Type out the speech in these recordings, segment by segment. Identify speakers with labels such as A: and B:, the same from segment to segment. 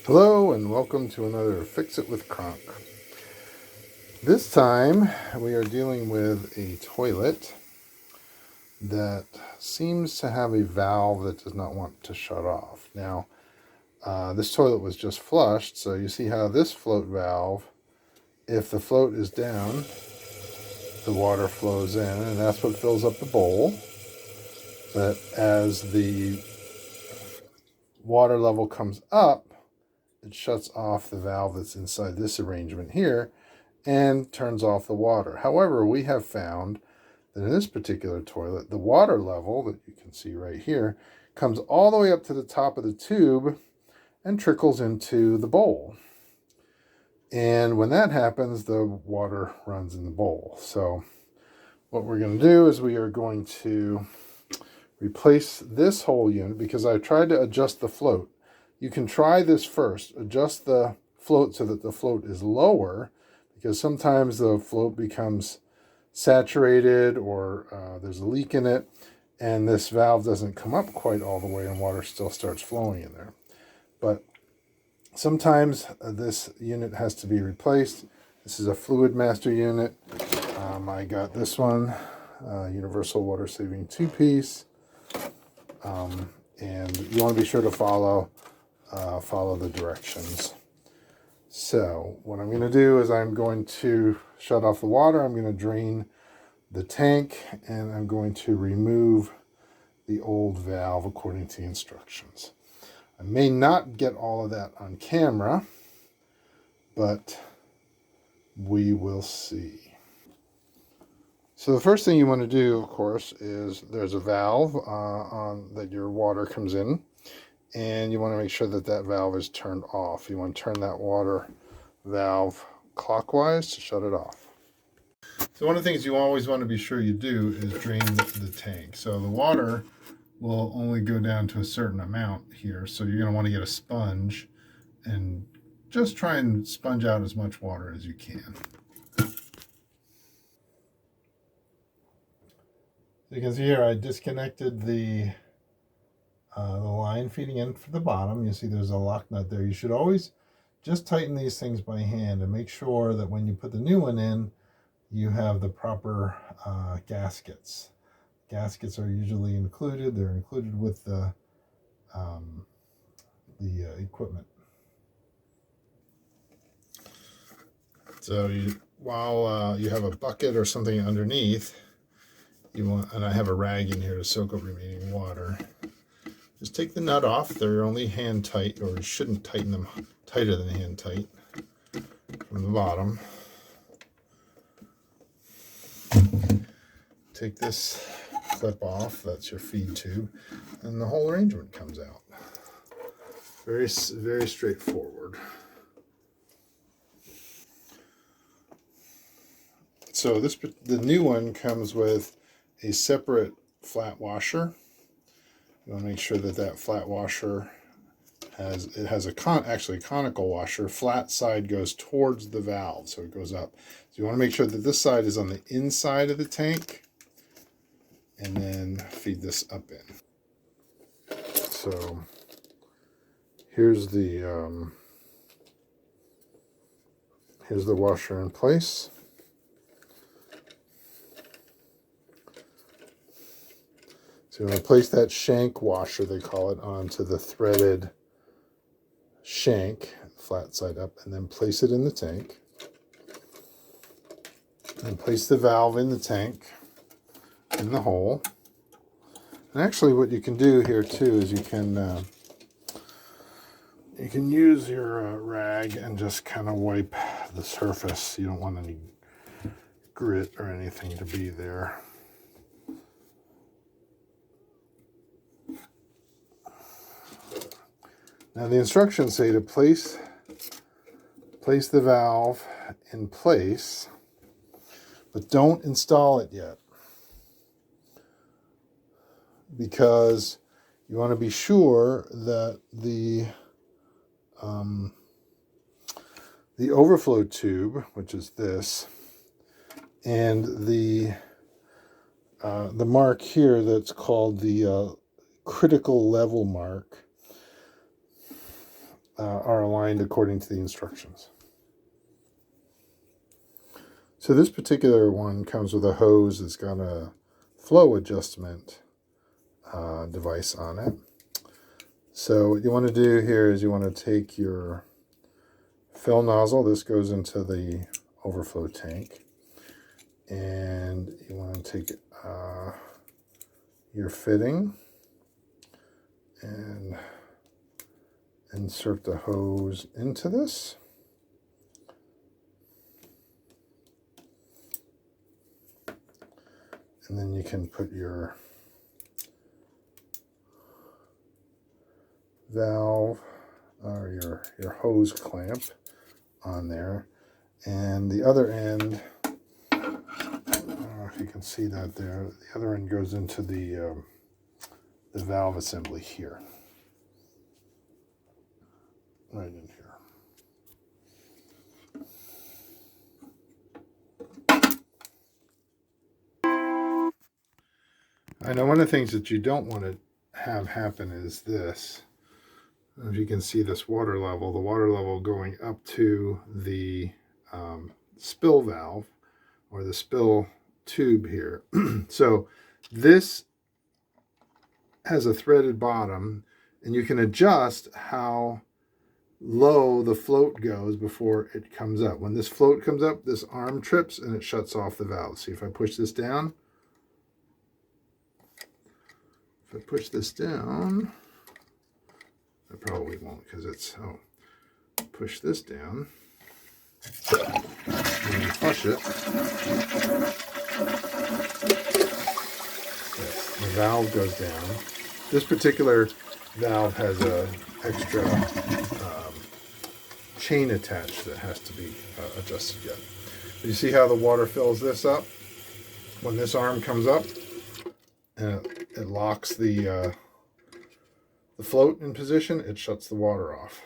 A: Hello and welcome to another Fix It with Kronk. This time we are dealing with a toilet that seems to have a valve that does not want to shut off. Now, this toilet was just flushed, so you see how this float valve, if the float is down, the water flows in, and that's what fills up the bowl. But as the water level comes up, it shuts off the valve that's inside this arrangement here and turns off the water. However, we have found that in this particular toilet, the water level that you can see right here comes all the way up to the top of the tube and trickles into the bowl. And when that happens, the water runs in the bowl. So what we're going to do is we are going to replace this whole unit because I tried to adjust the float. You can try this first. Adjust the float so that the float is lower, because sometimes the float becomes saturated or there's a leak in it, and this valve doesn't come up quite all the way and water still starts flowing in there. But sometimes this unit has to be replaced. This is a Fluid Master unit. I got this one, Universal Water Saving 2-piece. And you want to be sure to follow the directions. So what I'm going to do is I'm going to shut off the water. I'm going to drain the tank, and I'm going to remove the old valve according to the instructions. I may not get all of that on camera, but we will see. So the first thing you want to do, of course, is there's a valve that your water comes in, and you want to make sure that that valve is turned off. You want to turn that water valve clockwise to shut it off. So one of the things you always want to be sure you do is drain the tank. So the water will only go down to a certain amount here, so you're going to want to get a sponge and just try and sponge out as much water as you can. You can see here I disconnected the line feeding in for the bottom. You see there's a lock nut there. You should always just tighten these things by hand and make sure that when you put the new one in, you have the proper gaskets. Gaskets are usually included. They're included with the equipment. So while you have a bucket or something underneath, and I have a rag in here to soak up remaining water, just take the nut off. They're only hand tight, or you shouldn't tighten them tighter than hand tight from the bottom. Take this clip off, that's your feed tube, and the whole arrangement comes out. Very, very straightforward. So the new one comes with a separate flat washer. You want to make sure that that flat washer has a conical washer. Flat side goes towards the valve, so it goes up. So you want to make sure that this side is on the inside of the tank, and then feed this up in. So here's the washer in place. So you want to place that shank washer, they call it, onto the threaded shank, flat side up, and then place it in the tank. And place the valve in the tank, in the hole. And actually what you can do here too is you can use your rag and just kind of wipe the surface. You don't want any grit or anything to be there. Now the instructions say to place the valve in place, but don't install it yet, because you want to be sure that the overflow tube, which is this, and the mark here that's called the critical level mark, are aligned according to the instructions. So this particular one comes with a hose that's got a flow adjustment device on it. So what you want to do here is you want to take your fill nozzle. This goes into the overflow tank. And you want to take your fitting and insert the hose into this. And then you can put your valve or your hose clamp on there. And the other end, I don't know if you can see that there, the other end goes into the valve assembly here. Right in here. I know one of the things that you don't want to have happen is this. If you can see this water level, the water level going up to the spill valve or the spill tube here. So this has a threaded bottom, and you can adjust how low the float goes before it comes up. When this float comes up, this arm trips and it shuts off the valve. See, if I push this down, I probably won't because it's, push this down and you flush it. Yes, the valve goes down. This particular valve has a extra chain attached that has to be adjusted yet. You see how the water fills this up? When this arm comes up, and it locks the float in position, it shuts the water off.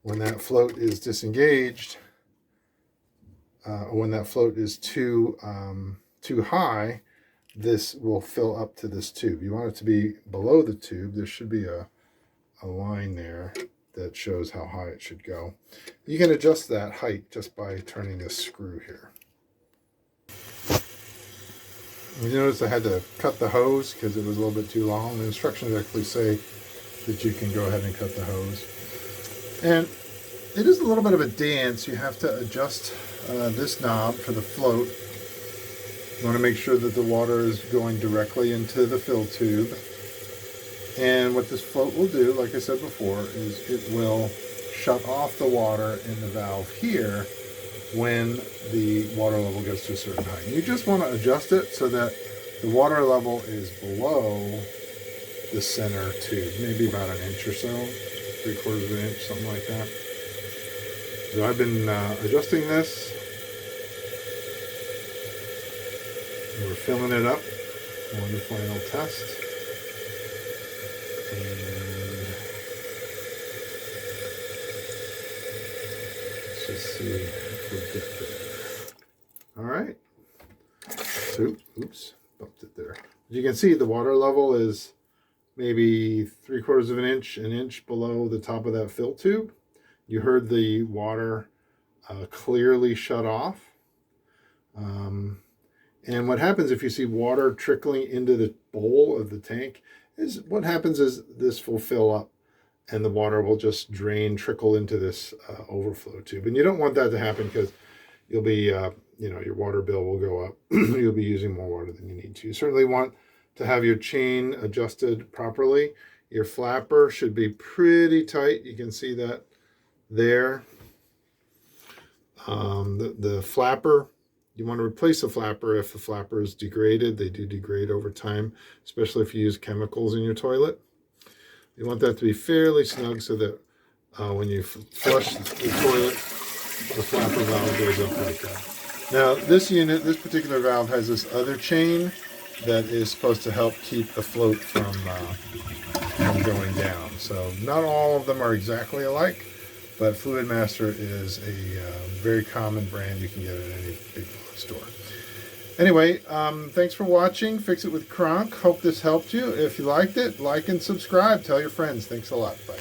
A: When that float is disengaged, or when that float is too high, this will fill up to this tube. You want it to be below the tube. There should be a line there that shows how high it should go. You can adjust that height just by turning this screw here. You notice I had to cut the hose because it was a little bit too long. The instructions actually say that you can go ahead and cut the hose. And it is a little bit of a dance. You have to adjust this knob for the float. You want to make sure that the water is going directly into the fill tube. And what this float will do, like I said before, is it will shut off the water in the valve here when the water level gets to a certain height. You just want to adjust it so that the water level is below the center tube, maybe about an inch or so, 3/4 of an inch, something like that. So I've been adjusting this. We're filling it up for the final test. And let's just see if we get there. All right. So, oops, bumped it there. As you can see, the water level is maybe 3/4 of an inch below the top of that fill tube. You heard the water clearly shut off. And what happens if you see water trickling into the bowl of the tank is what happens is this will fill up and the water will just trickle into this overflow tube. And you don't want that to happen because you'll be, your water bill will go up. You'll be using more water than you need to. You certainly want to have your chain adjusted properly. Your flapper should be pretty tight. You can see that there. The flapper, you want to replace the flapper if the flapper is degraded. They do degrade over time, especially if you use chemicals in your toilet. You want that to be fairly snug so that when you flush the toilet, the flapper valve goes up like that. Now, this particular valve has this other chain that is supposed to help keep the float from going down. So not all of them are exactly alike, but Fluidmaster is a very common brand you can get at any big store. Anyway, thanks for watching Fix It with Kronk. Hope this helped you. If you liked it, like and subscribe. Tell your friends. Thanks a lot. Bye.